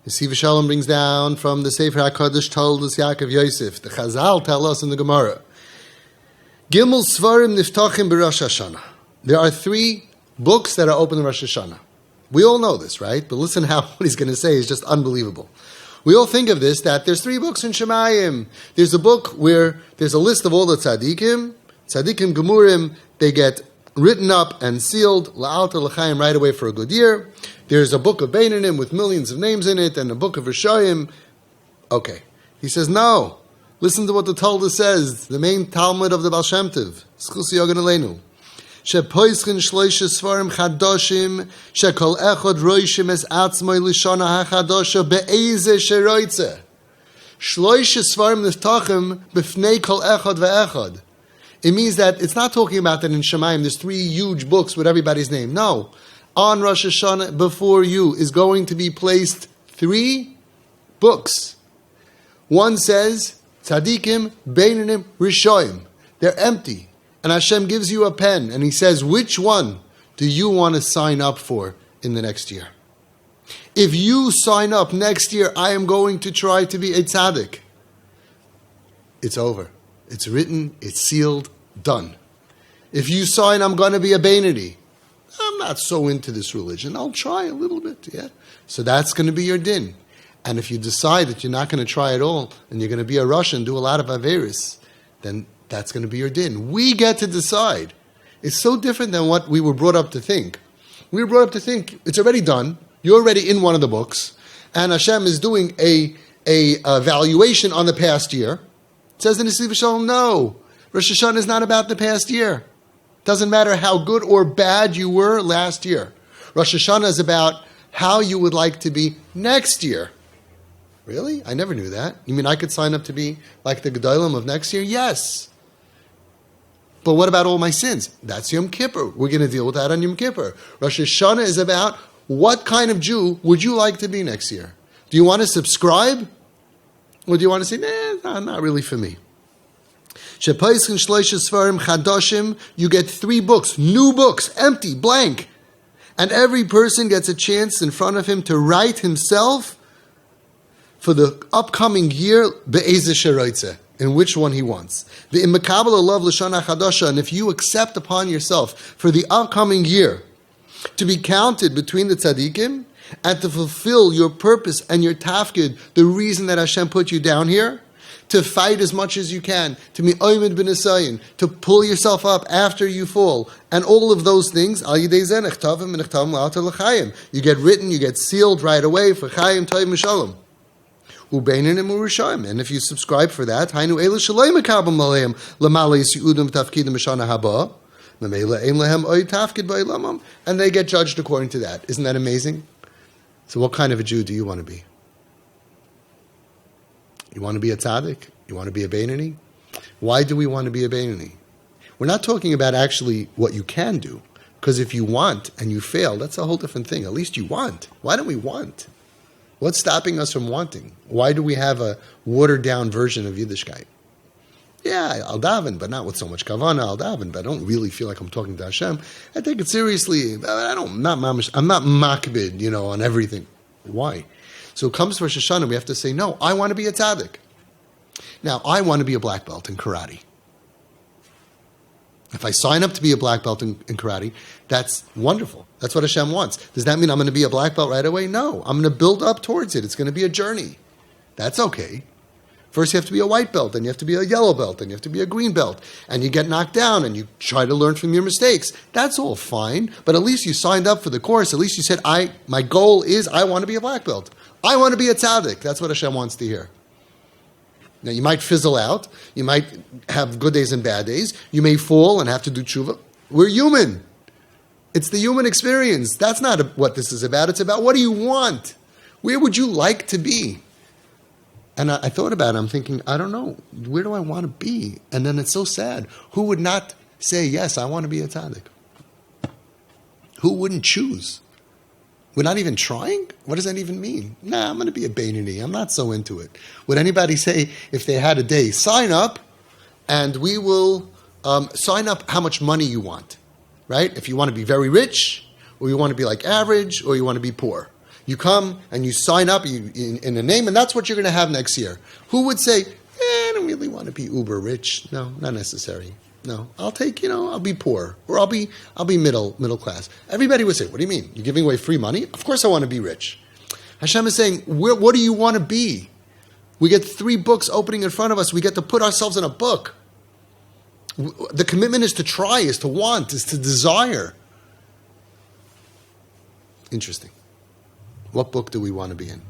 The Siva Shalom brings down from the Sefer HaKadosh told us Yaakov Yosef. The Chazal tell us in the Gemara. Gimel Svarim Niftachim B'Rosh Hashanah. There are 3 books that are open in Rosh Hashanah. We all know this, right? But listen how what he's going to say is just unbelievable. We all think of this, that there's 3 books in Shemayim. There's a book where there's a list of all the tzaddikim gemurim, they get written up and sealed, la'alta l'chaim, right away for a good year. There's a book of Beinanim with millions of names in it, and a book of Rishayim. Okay. He says, no. Listen to what the Talmud says, the main Talmud of the Baal Shem Tov. Schus Yogan Aleinu. Shepoischin shloisha svarim chadoshim, shekol echad roishim es atzmoi lishana hachadosha be'eze sheroitze. Shloisha svarim niftachim b'fnei kol echad ve'echad. It means that it's not talking about that in Shemayim there's 3 huge books with everybody's name. No. On Rosh Hashanah, before you, is going to be placed 3 books. One says, Tzadikim, Beinanim, Rishoyim. They're empty. And Hashem gives you a pen, and He says, which one do you want to sign up for in the next year? If you sign up next year, I am going to try to be a tzaddik. It's over. It's written, it's sealed, done. If you sign, I'm going to be a Beinani. I'm not so into this religion. I'll try a little bit, yeah? So that's going to be your din. And if you decide that you're not going to try at all, and you're going to be a Rosh and do a lot of Averis, then that's going to be your din. We get to decide. It's so different than what we were brought up to think. We were brought up to think, it's already done, you're already in one of the books, and Hashem is doing a evaluation on the past year. It says in the Siva Shalom, no, Rosh Hashanah is not about the past year. Doesn't matter how good or bad you were last year. Rosh Hashanah is about how you would like to be next year. Really? I never knew that. You mean I could sign up to be like the Gedolim of next year? Yes. But what about all my sins? That's Yom Kippur. We're going to deal with that on Yom Kippur. Rosh Hashanah is about what kind of Jew would you like to be next year? Do you want to subscribe? Or do you want to say, nah, not really for me? You get 3 books, new books, empty, blank. And every person gets a chance in front of him to write himself for the upcoming year, in which one he wants. And if you accept upon yourself for the upcoming year to be counted between the tzaddikim and to fulfill your purpose and your tafkid, the reason that Hashem put you down here, to fight as much as you can, to be oimid b'nesayin, to pull yourself up after you fall, and all of those things, you get written, you get sealed right away for chayim toiv mishalom. And if you subscribe for that, and they get judged according to that. Isn't that amazing? So what kind of a Jew do you want to be? You want to be a tzaddik? You want to be a Beinani? Why do we want to be a Beinani? We're not talking about actually what you can do. Because if you want and you fail, that's a whole different thing. At least you want. Why don't we want? What's stopping us from wanting? Why do we have a watered-down version of Yiddishkeit? Yeah, I'll daven, but not with so much kavanah. I'll daven, but I don't really feel like I'm talking to Hashem. I take it seriously. I'm not makbid, on everything. Why? So it comes to Rosh Hashanah, we have to say, no, I want to be a tzaddik. Now, I want to be a black belt in karate. If I sign up to be a black belt in karate, that's wonderful. That's what Hashem wants. Does that mean I'm going to be a black belt right away? No. I'm going to build up towards it. It's going to be a journey. That's okay. First you have to be a white belt, then you have to be a yellow belt, then you have to be a green belt, and you get knocked down, and you try to learn from your mistakes. That's all fine, but at least you signed up for the course. At least you said, my goal is I want to be a black belt. I want to be a tzaddik. That's what Hashem wants to hear. Now, you might fizzle out. You might have good days and bad days. You may fall and have to do tshuva. We're human. It's the human experience. That's not what this is about. It's about what do you want? Where would you like to be? And I thought about it. I'm thinking, I don't know. Where do I want to be? And then it's so sad. Who would not say, yes, I want to be a tzaddik? Who wouldn't choose? We're not even trying? What does that even mean? Nah, I'm going to be a Beinani. I'm not so into it. Would anybody say, if they had a day, sign up, and we will sign up how much money you want, right? If you want to be very rich, or you want to be like average, or you want to be poor. You come and you sign up in a name, and that's what you're going to have next year. Who would say, I don't really want to be uber rich? No, not necessary. No, I'll take, I'll be poor, or I'll be middle class. Everybody would say, what do you mean? You're giving away free money? Of course I want to be rich. Hashem is saying, what do you want to be? We get 3 books opening in front of us. We get to put ourselves in a book. The commitment is to try, is to want, is to desire. Interesting. What book do we want to be in?